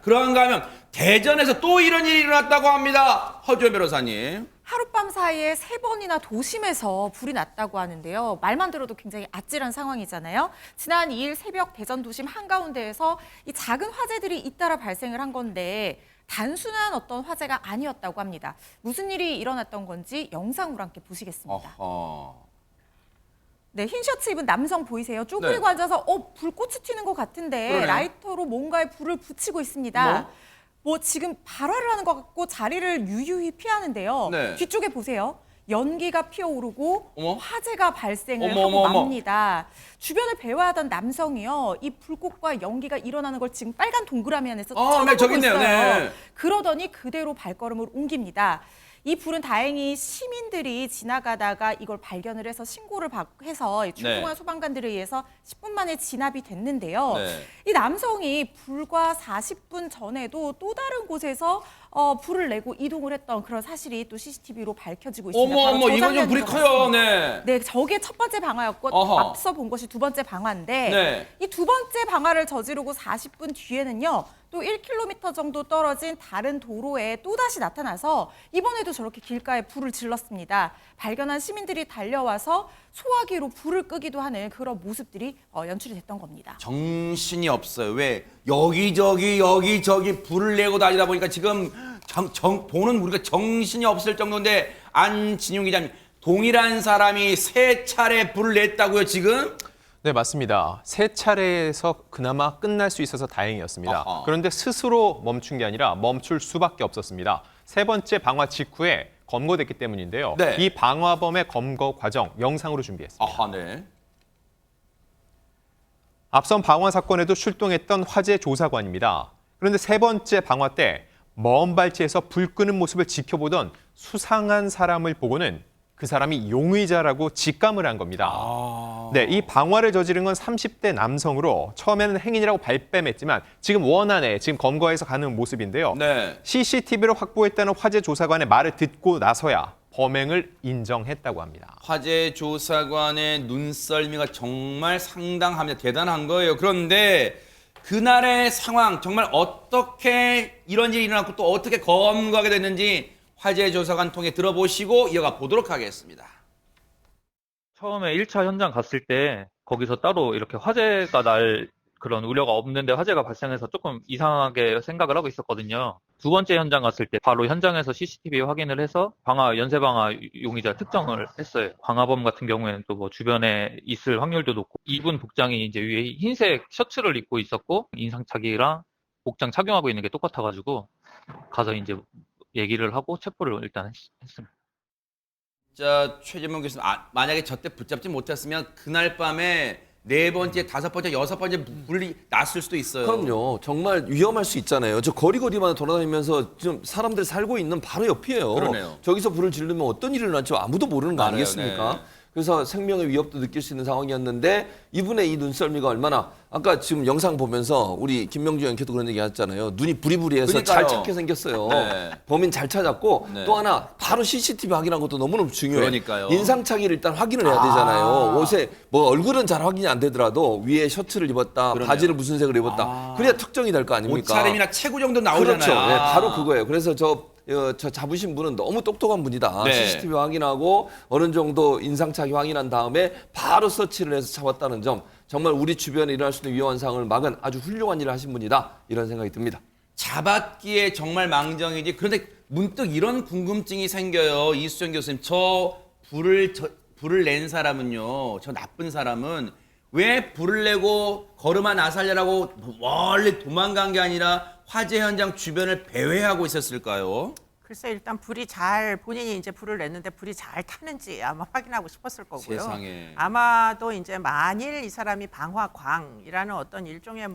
그런가 하면 대전에서 또 이런 일이 일어났다고 합니다. 허주연 변호사님. 하룻밤 사이에 3번이나 도심에서 불이 났다고 하는데요. 말만 들어도 굉장히 아찔한 상황이잖아요. 지난 2일 새벽 대전 도심 한가운데에서 이 작은 화재들이 잇따라 발생을 한 건데 단순한 어떤 화재가 아니었다고 합니다. 무슨 일이 일어났던 건지 영상으로 함께 보시겠습니다. 네, 흰 셔츠 입은 남성 보이세요? 쪼그리고 네. 앉아서 불꽃이 튀는 것 같은데 그러네요. 라이터로 뭔가에 불을 붙이고 있습니다. 뭐 지금 발화를 하는 것 같고 자리를 유유히 피하는데요. 네. 뒤쪽에 보세요. 연기가 피어오르고 어머. 화재가 발생을 어머, 하고 어머, 어머. 맙니다. 주변을 배회하던 남성이요. 이 불꽃과 연기가 일어나는 걸 지금 빨간 동그라미 안에서 네, 쳐다보고 저기 있네요. 있어요. 네. 그러더니 그대로 발걸음을 옮깁니다. 이 불은 다행히 시민들이 지나가다가 이걸 발견을 해서 신고를 해서 출동한 소방관들에 의해서 10분 만에 진압이 됐는데요. 네. 이 남성이 불과 40분 전에도 또 다른 곳에서 불을 내고 이동을 했던 그런 사실이 또 CCTV로 밝혀지고 있습니다. 바로 어머, 저 이건 좀 불이 장면인 것 커요. 같습니다. 네. 네, 저게 첫 번째 방화였고 어허. 앞서 본 것이 두 번째 방화인데 네. 이 두 번째 방화를 저지르고 40분 뒤에는요. 또 1km 정도 떨어진 다른 도로에 또다시 나타나서 이번에도 저렇게 길가에 불을 질렀습니다. 발견한 시민들이 달려와서 소화기로 불을 끄기도 하는 그런 모습들이 연출이 됐던 겁니다. 정신이 없어요. 왜 여기저기 불을 내고 다니다 보니까 지금 보는 우리가 정신이 없을 정도인데 안진용 기자님, 동일한 사람이 3차례 불을 냈다고요 지금? 네, 맞습니다. 3차례에서 그나마 끝날 수 있어서 다행이었습니다. 아하. 그런데 스스로 멈춘 게 아니라 멈출 수밖에 없었습니다. 세 번째 방화 직후에 검거됐기 때문인데요. 네. 이 방화범의 검거 과정 영상으로 준비했습니다. 아하, 네. 앞선 방화 사건에도 출동했던 화재 조사관입니다. 그런데 세 번째 방화 때 먼 발치에서 불 끄는 모습을 지켜보던 수상한 사람을 보고는 그 사람이 용의자라고 직감을 한 겁니다. 네, 이 방화를 저지른 건 30대 남성으로 처음에는 행인이라고 발뺌했지만 지금 원안에 지금 검거해서 가는 모습인데요. 네. CCTV를 확보했다는 화재 조사관의 말을 듣고 나서야 범행을 인정했다고 합니다. 화재 조사관의 눈썰미가 정말 상당합니다. 대단한 거예요. 그런데 그날의 상황 정말 어떻게 이런 일이 일어났고 또 어떻게 검거하게 됐는지 화재 조사관 통해 들어보시고 이어가 보도록 하겠습니다. 처음에 1차 현장 갔을 때 거기서 따로 이렇게 화재가 날 그런 우려가 없는데 화재가 발생해서 조금 이상하게 생각을 하고 있었거든요. 두 번째 현장 갔을 때 바로 현장에서 CCTV 확인을 해서 연쇄방화 용의자 특정을 했어요. 방화범 같은 경우에는 또 뭐 주변에 있을 확률도 높고 입은 복장이 이제 위에 흰색 셔츠를 입고 있었고 인상착의랑 복장 착용하고 있는 게 똑같아가지고 가서 이제 얘기를 하고 체포를 일단 했습니다. 자, 최재문 교수님, 만약에 저때 붙잡지 못했으면 그날 밤에 4번째, 5번째, 6번째 불이 났을 수도 있어요. 그럼요. 정말 위험할 수 있잖아요. 저 거리마다 돌아다니면서 지금 사람들 살고 있는 바로 옆이에요. 그러네요. 저기서 불을 지르면 어떤 일이 일어날지 아무도 모르는 거 알아요, 아니겠습니까? 네. 그래서 생명의 위협도 느낄 수 있는 상황이었는데 이분의 이 눈썰미가 얼마나 아까 지금 영상 보면서 우리 김명주 연기도 그런 얘기 하잖아요. 눈이 부리부리해서 그러니까요. 잘 찾게 생겼어요. 네. 범인 잘 찾았고 네. 또 하나 바로 CCTV 확인한 것도 너무너무 중요해요. 그러니까요. 인상착의를 일단 확인을 해야 되잖아요. 옷에 뭐 얼굴은 잘 확인이 안 되더라도 위에 셔츠를 입었다, 그러네요. 바지를 무슨 색으로 입었다. 그래야 특정이 될 거 아닙니까? 옷차림이나 체구 정도 나오잖아요. 그렇죠. 네, 바로 그거예요. 그래서 저 잡으신 분은 너무 똑똑한 분이다. 네. CCTV 확인하고 어느 정도 인상착의 확인한 다음에 바로 서치를 해서 잡았다는 점, 정말 우리 주변에 일어날 수 있는 위험한 상황을 막은 아주 훌륭한 일을 하신 분이다. 이런 생각이 듭니다. 잡았기에 정말 망정이지. 그런데 문득 이런 궁금증이 생겨요. 이수정 교수님, 불을 낸 사람은요, 저 나쁜 사람은 왜 불을 내고 걸음아 나살려라고 멀리 도망간 게 아니라 화재 현장 주변을 배회하고 있었을까요? 글쎄 일단 본인이 이제 불을 냈는데 불이 잘 타는지 아마 확인하고 싶었을 거고요. 세상에. 아마도 이제 만일 이 사람이 방화광이라는 어떤 일종의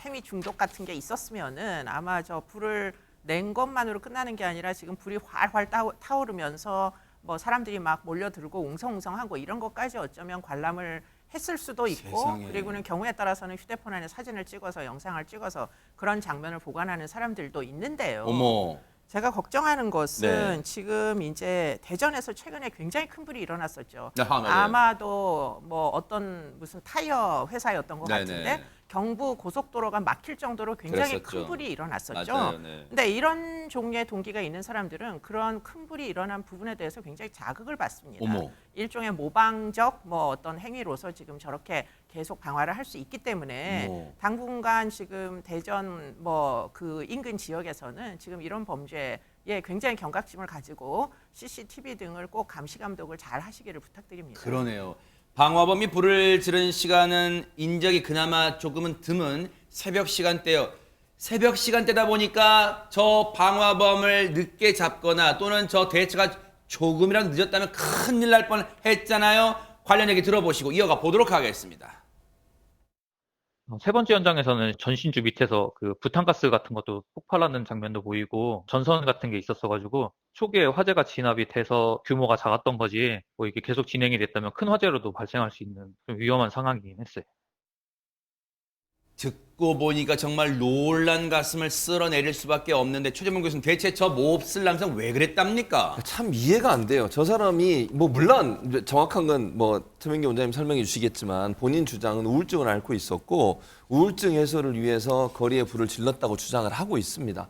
행위 중독 같은 게 있었으면은 아마 저 불을 낸 것만으로 끝나는 게 아니라 지금 불이 활활 타오르면서 뭐 사람들이 막 몰려들고 웅성웅성하고 이런 것까지 어쩌면 관람을 했을 수도 있고 세상에. 그리고는 경우에 따라서는 휴대폰 안에 사진을 찍어서 영상을 찍어서 그런 장면을 보관하는 사람들도 있는데요. 어머. 제가 걱정하는 것은 네. 지금 이제 대전에서 최근에 굉장히 큰 불이 일어났었죠. 네, 맞아요. 아마도 뭐 어떤 무슨 타이어 회사였던 것 네네. 같은데 경부 고속도로가 막힐 정도로 굉장히 그랬었죠. 큰 불이 일어났었죠. 맞아요. 네. 근데 이런 종류의 동기가 있는 사람들은 그런 큰 불이 일어난 부분에 대해서 굉장히 자극을 받습니다. 어머. 일종의 모방적 뭐 어떤 행위로서 지금 저렇게 계속 방화를 할 수 있기 때문에 어머. 당분간 지금 대전 뭐 그 인근 지역에서는 지금 이런 범죄에 굉장히 경각심을 가지고 CCTV 등을 꼭 감시 감독을 잘 하시기를 부탁드립니다. 그러네요. 방화범이 불을 지른 시간은 인적이 그나마 조금은 드문 새벽 시간대요. 새벽 시간대다 보니까 저 방화범을 늦게 잡거나 또는 저 대처가 조금이라도 늦었다면 큰일 날 뻔했잖아요. 관련 얘기 들어보시고 이어가 보도록 하겠습니다. 세 번째 현장에서는 전신주 밑에서 그 부탄가스 같은 것도 폭발하는 장면도 보이고 전선 같은 게 있었어가지고 초기에 화재가 진압이 돼서 규모가 작았던 거지 뭐 이게 계속 진행이 됐다면 큰 화재로도 발생할 수 있는 좀 위험한 상황이긴 했어요. 듣고 보니까 정말 놀란 가슴을 쓸어내릴 수밖에 없는데 최재문 교수님 대체 저 몹쓸 남성 왜 그랬답니까? 참 이해가 안 돼요. 저 사람이 뭐 물론 정확한 건 뭐 최명기 원장님 설명해 주시겠지만 본인 주장은 우울증을 앓고 있었고 우울증 해소를 위해서 거리에 불을 질렀다고 주장을 하고 있습니다.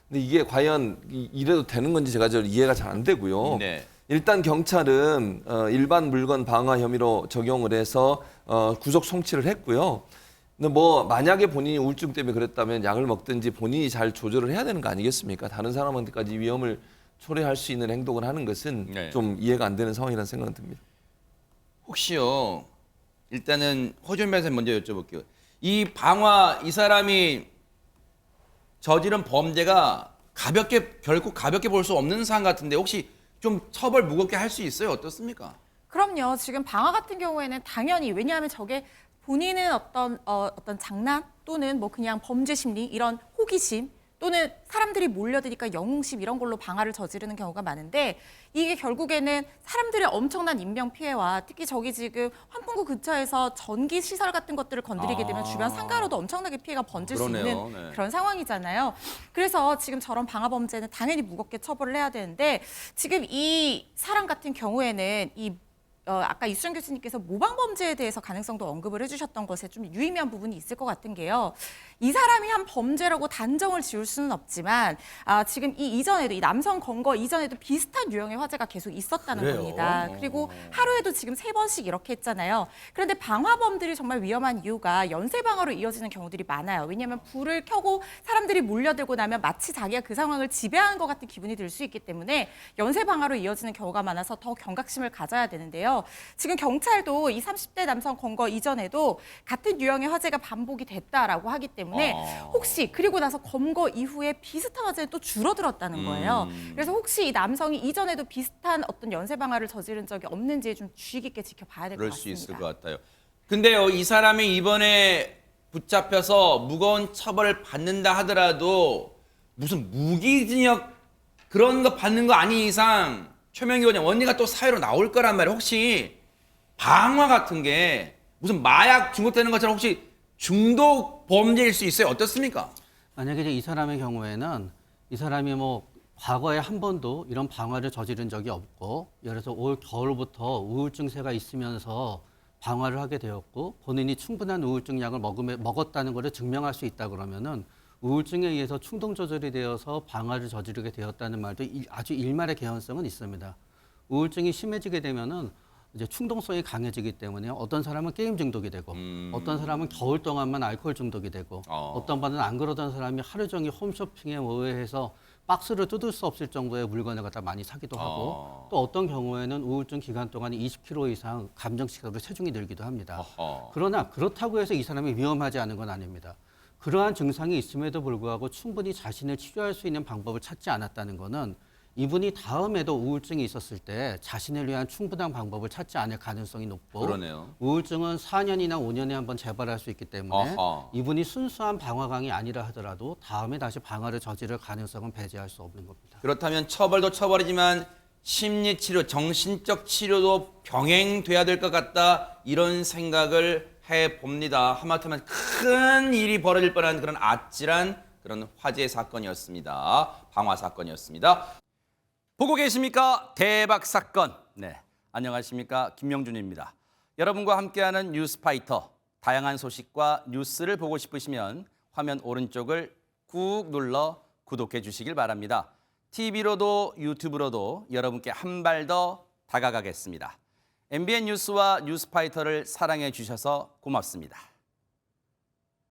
근데 이게 과연 이래도 되는 건지 제가 이해가 잘 안 되고요. 네. 일단 경찰은 일반 물건 방화 혐의로 적용을 해서 구속 송치를 했고요. 근데 뭐 만약에 본인이 우울증 때문에 그랬다면 약을 먹든지 본인이 잘 조절을 해야 되는 거 아니겠습니까? 다른 사람한테까지 위험을 초래할 수 있는 행동을 하는 것은 네. 좀 이해가 안 되는 상황이라는 생각은 듭니다. 혹시요, 일단은 허준 변호사님 먼저 여쭤볼게요. 이 방화, 이 사람이 저지른 범죄가 결코 가볍게 볼 수 없는 사안 같은데 혹시 좀 처벌 무겁게 할 수 있어요? 어떻습니까? 그럼요. 지금 방화 같은 경우에는 당연히 왜냐하면 저게 본인은 어떤 장난 또는 뭐 그냥 범죄 심리 이런 호기심 또는 사람들이 몰려드니까 영웅심 이런 걸로 방화를 저지르는 경우가 많은데 이게 결국에는 사람들의 엄청난 인명 피해와 특히 저기 지금 환풍구 근처에서 전기 시설 같은 것들을 건드리게 되면 주변 상가로도 엄청나게 피해가 번질 수 그러네요. 있는 네. 그런 상황이잖아요. 그래서 지금 저런 방화 범죄는 당연히 무겁게 처벌을 해야 되는데 지금 이 사람 같은 경우에는 아까 이수정 교수님께서 모방 범죄에 대해서 가능성도 언급을 해주셨던 것에 좀 유의미한 부분이 있을 것 같은 게요. 이 사람이 한 범죄라고 단정을 지을 수는 없지만 지금 이 남성 검거 이전에도 비슷한 유형의 화재가 계속 있었다는 그래요? 겁니다. 그리고 하루에도 지금 3번씩 이렇게 했잖아요. 그런데 방화범들이 정말 위험한 이유가 연쇄 방화로 이어지는 경우들이 많아요. 왜냐하면 불을 켜고 사람들이 몰려들고 나면 마치 자기가 그 상황을 지배하는 것 같은 기분이 들 수 있기 때문에 연쇄 방화로 이어지는 경우가 많아서 더 경각심을 가져야 되는데요. 지금 경찰도 이 30대 남성 검거 이전에도 같은 유형의 화재가 반복이 됐다라고 하기 때문에 혹시 그리고 나서 검거 이후에 비슷한 화재는 또 줄어들었다는 거예요. 그래서 혹시 이 남성이 이전에도 비슷한 어떤 연쇄 방화를 저지른 적이 없는지 좀 주의 깊게 지켜봐야 될 것 그럴 수 같습니다. 있을 것 같아요. 근데요, 이 사람이 이번에 붙잡혀서 무거운 처벌을 받는다 하더라도 무슨 무기징역 그런 거 받는 거 아닌 이상 최명기 원장 언니가 또 사회로 나올 거란 말이에요. 혹시 방화 같은 게 무슨 마약 중독되는 것처럼 혹시 중독 범죄일 수 있어요? 어떻습니까? 만약에 이제 이 사람의 경우에는 이 사람이 뭐 과거에 한 번도 이런 방화를 저지른 적이 없고 예를 들어서 올 겨울부터 우울증세가 있으면서 방화를 하게 되었고 본인이 충분한 우울증 약을 먹었다는 것을 증명할 수 있다 그러면은 우울증에 의해서 충동 조절이 되어서 방화를 저지르게 되었다는 말도 아주 일말의 개연성은 있습니다. 우울증이 심해지게 되면은 이제 충동성이 강해지기 때문에 어떤 사람은 게임 중독이 되고 어떤 사람은 겨울 동안만 알코올 중독이 되고 어떤 분은 안 그러던 사람이 하루 종일 홈쇼핑에 의해서 박스를 뜯을 수 없을 정도의 물건을 갖다 많이 사기도 하고 또 어떤 경우에는 우울증 기간 동안 20kg 이상 감정식으로 체중이 늘기도 합니다. 그러나 그렇다고 해서 이 사람이 위험하지 않은 건 아닙니다. 그러한 증상이 있음에도 불구하고 충분히 자신을 치료할 수 있는 방법을 찾지 않았다는 것은 이분이 다음에도 우울증이 있었을 때 자신을 위한 충분한 방법을 찾지 않을 가능성이 높고 그러네요. 우울증은 4년이나 5년에 한번 재발할 수 있기 때문에 이분이 순수한 방화광이 아니라 하더라도 다음에 다시 방화를 저지를 가능성은 배제할 수 없는 겁니다. 그렇다면 처벌도 처벌이지만 심리치료, 정신적 치료도 병행돼야 될 것 같다 이런 생각을 해봅니다. 하마터면 큰 일이 벌어질 뻔한 그런 아찔한 그런 화재 사건이었습니다. 방화 사건이었습니다. 보고 계십니까? 대박 사건. 네, 안녕하십니까? 김명준입니다. 여러분과 함께하는 뉴스파이터 다양한 소식과 뉴스를 보고 싶으시면 화면 오른쪽을 꾹 눌러 구독해 주시길 바랍니다. TV로도 유튜브로도 여러분께 한 발 더 다가가겠습니다. MBN 뉴스와 뉴스파이터를 사랑해 주셔서 고맙습니다.